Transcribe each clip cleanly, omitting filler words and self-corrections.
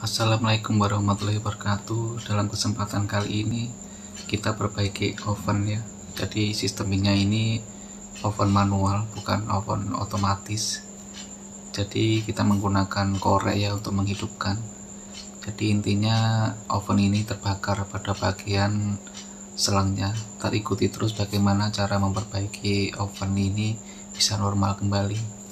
Assalamualaikum warahmatullahi wabarakatuh. Dalam kesempatan kali ini kita perbaiki oven ya. Jadi sistemnya ini oven manual, bukan oven otomatis. Jadi kita menggunakan korek ya untuk menghidupkan. Jadi intinya oven ini terbakar pada bagian selangnya. Kita ikuti terus bagaimana cara memperbaiki oven ini bisa normal kembali.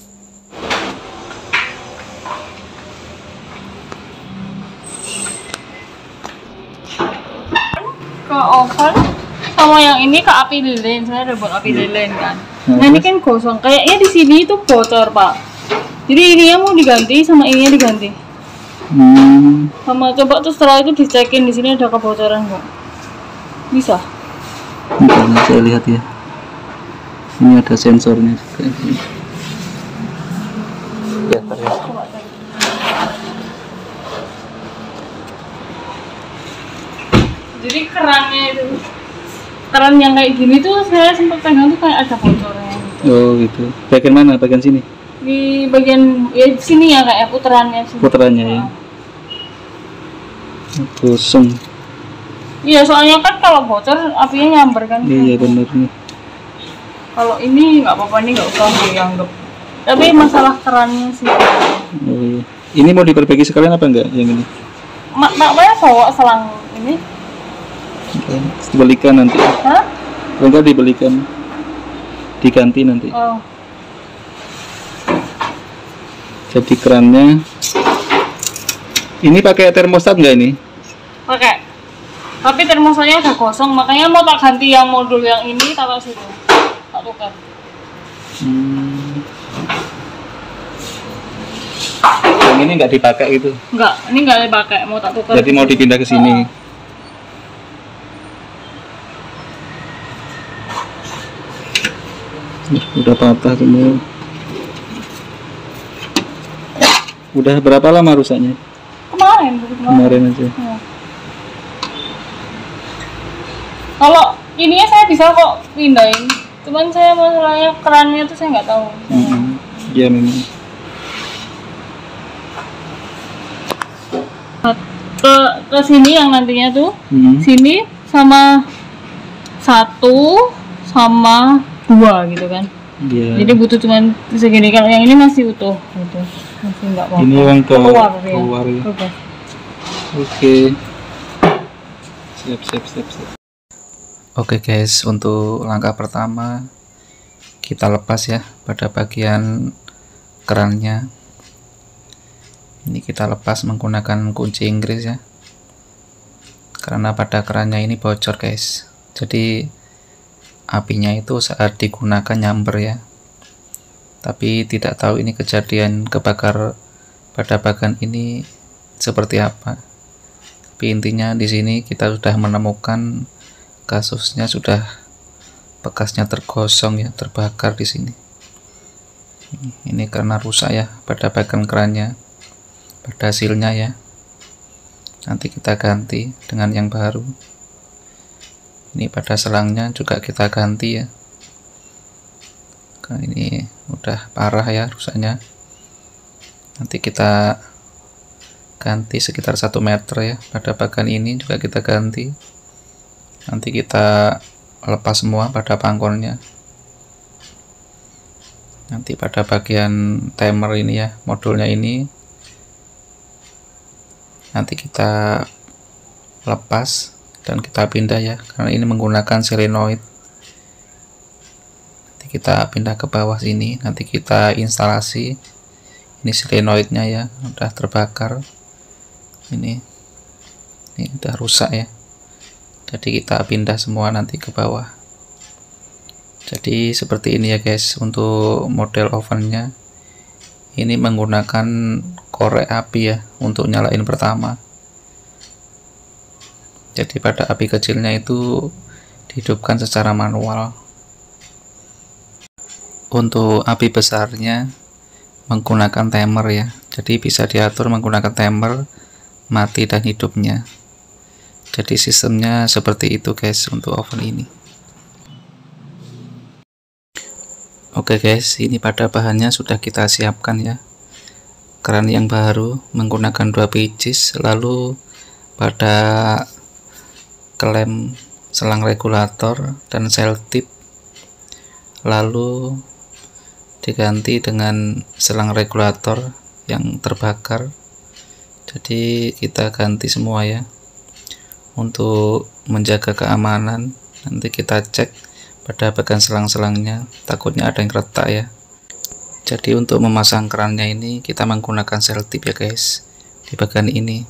Ke oven sama yang ini ke api lilin. Saya udah buat api lilin kan. Nah ini kan gosong. Kayaknya di sini itu bocor pak. Jadi ininya mau diganti sama ininya diganti. Sama coba tuh setelah itu dicekin di sini ada kebocoran nggak? Bisa. Bentar, saya lihat ya. Ini ada sensornya juga. Ya, Coba cek. Jadi kerannya itu, keran yang kayak gini tuh saya sempat pegang tuh kayak ada bocornya. Oh gitu. Bagian mana? Bagian sini? Di bagian ya sini ya kayak putarannya sini. Putarannya ya. Kosong. Iya soalnya kan kalau bocor apinya nyamber kan. Iya benar nih. Kalau ini nggak apa-apa nih nggak usah dianggap. Tapi masalah kerannya sih. Oh iya. Ini mau diperbaiki sekalian apa enggak yang ini? Makanya bawa selang ini. Dibelikan nanti. Hah? Enggak dibelikan. Diganti nanti. Oh. Jadi kerannya. Ini pakai termostat enggak ini? Pakai. Tapi termosnya udah kosong, makanya mau tak ganti yang modul yang ini taruh situ. Tak tukar. Yang ini nggak dipakai itu. Enggak, ini nggak dipakai, mau tak tukar. Jadi mau dipindah ke sini. Udah patah semua. Udah berapa lama rusaknya? Kemarin aja. Ya. Kalau ininya saya bisa kok pindahin, cuman saya masalahnya kerannya tuh saya nggak tahu. Iya memang. Ke sini yang nantinya tuh, sini sama 1 sama 2 gitu kan. Iya. Jadi butuh cuman segini. Kalau yang ini masih utuh, gitu. Masih nggak apa-apa. Ini yang keluar ya. Ya. Oke. Siap. Oke guys, untuk langkah pertama kita lepas ya pada bagian kerannya. Ini kita lepas menggunakan kunci Inggris ya. Karena pada kerannya ini bocor guys. Jadi apinya itu saat digunakan nyamber ya. Tapi tidak tahu ini kejadian kebakar pada bagian ini seperti apa. Tapi intinya di sini kita sudah menemukan kasusnya, sudah bekasnya tergosong ya, terbakar di sini. Ini karena rusak ya pada bagian kerannya, pada silnya ya. Nanti kita ganti dengan yang baru. Ini pada selangnya juga kita ganti ya. Karena ini udah parah ya rusaknya. Nanti kita ganti sekitar 1 meter ya. Pada bagian ini juga kita ganti. Nanti kita lepas semua pada pangkornya. Nanti pada bagian timer ini ya, modulnya ini nanti kita lepas dan kita pindah ya, karena ini menggunakan solenoid. Nanti kita pindah ke bawah sini, nanti kita instalasi. Ini solenoidnya ya, udah terbakar. Ini udah rusak ya. Jadi kita pindah semua nanti ke bawah. Jadi seperti ini ya guys untuk model ovennya. Ini menggunakan korek api ya untuk nyalain pertama. Jadi pada api kecilnya itu dihidupkan secara manual. Untuk api besarnya menggunakan timer ya. Jadi bisa diatur menggunakan timer mati dan hidupnya. Jadi sistemnya seperti itu guys untuk oven ini. Oke guys, ini pada bahannya sudah kita siapkan ya. keran yang baru menggunakan 2 pieces, lalu pada klem selang regulator dan selotip lalu diganti dengan selang regulator yang terbakar. Jadi kita ganti semua ya, untuk menjaga keamanan. Nanti kita cek pada bagian selang-selangnya, takutnya ada yang retak ya. Jadi untuk memasang kerannya ini kita menggunakan selotip ya guys, di bagian ini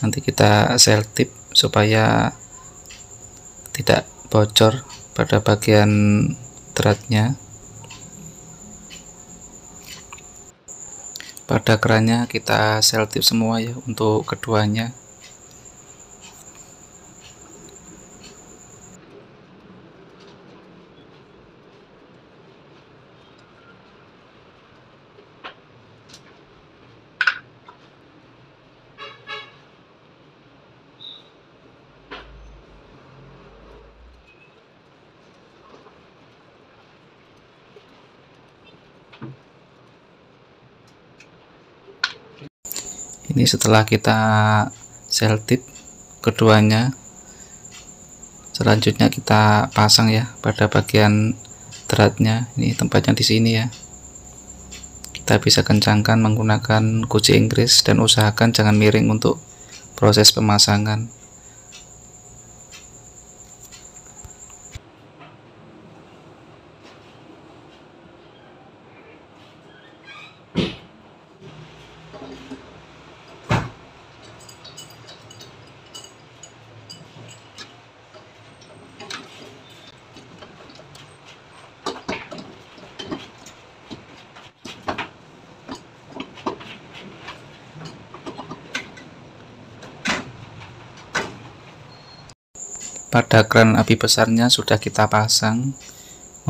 nanti kita selotip supaya tidak bocor pada bagian dratnya. Pada kerannya kita selotip semua ya untuk keduanya. Ini setelah kita selotip keduanya, selanjutnya kita pasang ya pada bagian dratnya. Ini tempatnya di sini ya. Kita bisa kencangkan menggunakan kunci Inggris dan usahakan jangan miring untuk proses pemasangan. Pada keran api besarnya sudah kita pasang.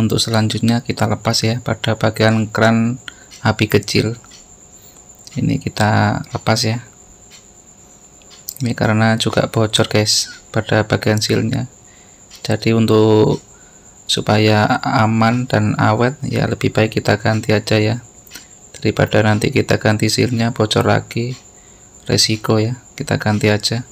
Untuk selanjutnya kita lepas ya pada bagian keran api kecil. Ini kita lepas ya. Ini karena juga bocor guys pada bagian sealnya. Jadi untuk supaya aman dan awet ya lebih baik kita ganti aja ya, daripada nanti kita ganti sealnya bocor lagi, resiko ya, kita ganti aja.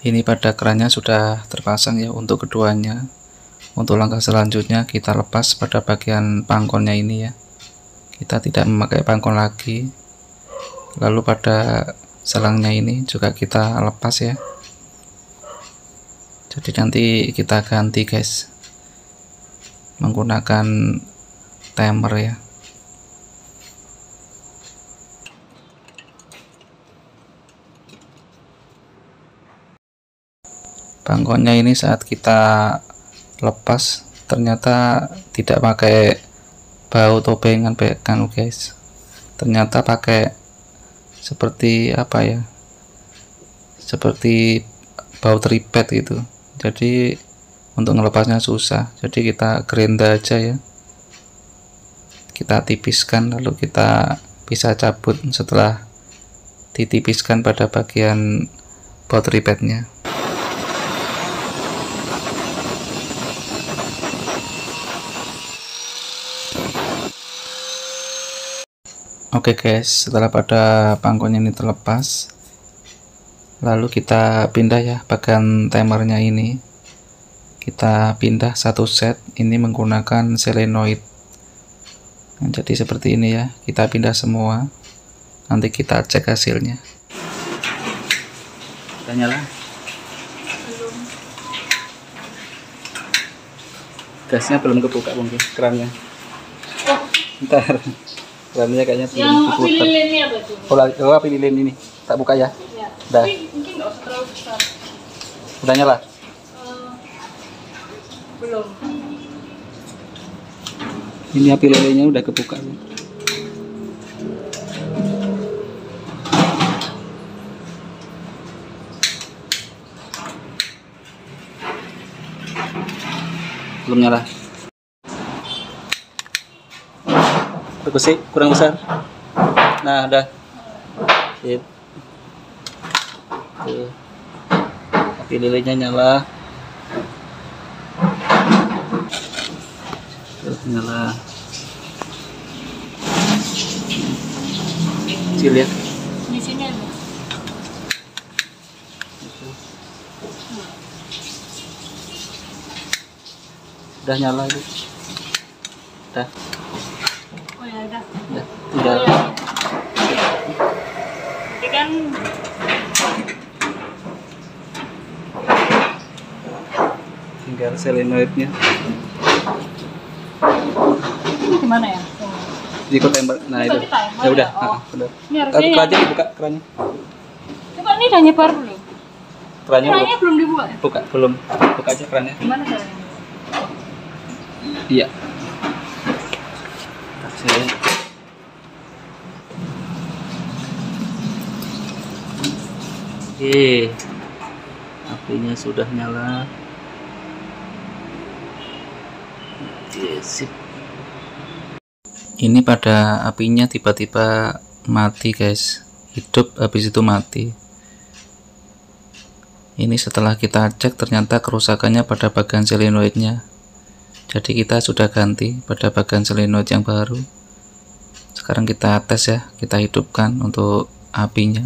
Ini pada kerannya sudah terpasang ya untuk keduanya. Untuk langkah selanjutnya kita lepas pada bagian pangkonnya ini ya. Kita tidak memakai pangkon lagi. Lalu pada selangnya ini juga kita lepas ya. Jadi nanti kita ganti guys menggunakan timer ya. Pangkonnya ini saat kita lepas ternyata tidak pakai baut tobengan kan guys, ternyata pakai seperti apa ya, seperti baut ripet gitu. Jadi untuk melepasnya susah, jadi kita gerinda aja ya, kita tipiskan lalu kita bisa cabut setelah ditipiskan pada bagian baut ripetnya. Oke guys, setelah pada pangkonnya ini terlepas, lalu kita pindah ya bagian timernya ini. Kita pindah satu set, ini menggunakan solenoid. Nah, jadi seperti ini ya, kita pindah semua. Nanti kita cek hasilnya. Kita nyala. Gasnya belum kebuka mungkin, kerannya. Ntar. Kerannya kayaknya belum diputar. Yang api lilin ini apa tuh? Oh, api lilin ini tak buka ya? Ya. Dah. Tapi mungkin nggak usah terlalu besar. Udah nyala? Belum. Ini api lelenya udah kebuka. Belum nyala. Bagus sih, kurang besar. Nah, udah. Sip. Tuh. Api lilenya nyala. Tuh, nyala. Kecil ya. Di sini ada. Udah nyala itu. Udah. Oh ya udah. Udah. Tinggal. Oh, ya. Tapi kan Tinggal selenoidnya. gimana ya? Ikut timer. Nah Ikut itu. timer Ya udah. ya? Oh. Udah. Ini harusnya Kerannya yang- dibuka kerannya. Coba ini udah nyebar belum? Kerannya Kerannya belum dibuka ya? buka belum. Buka aja kerannya. Gimana caranya? Iya. Kasih. Oke. Apinya sudah nyala. Oke, sip. Ini pada apinya tiba-tiba mati, guys. Hidup habis itu mati. Ini setelah kita cek ternyata kerusakannya pada bagian solenoidnya. Jadi kita sudah ganti pada bagian solenoid yang baru. Sekarang kita tes ya, kita hidupkan untuk apinya.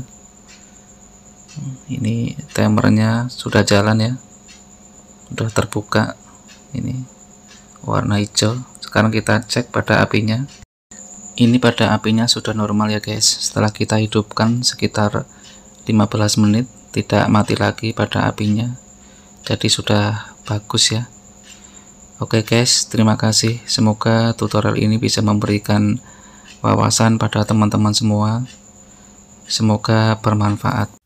Ini timernya sudah jalan ya, sudah terbuka. Ini warna hijau. Sekarang kita cek pada apinya. Ini pada apinya sudah normal ya guys. Setelah kita hidupkan sekitar 15 menit tidak mati lagi pada apinya. Jadi sudah bagus ya. Oke guys, terima kasih. Semoga tutorial ini bisa memberikan wawasan pada teman-teman semua. Semoga bermanfaat.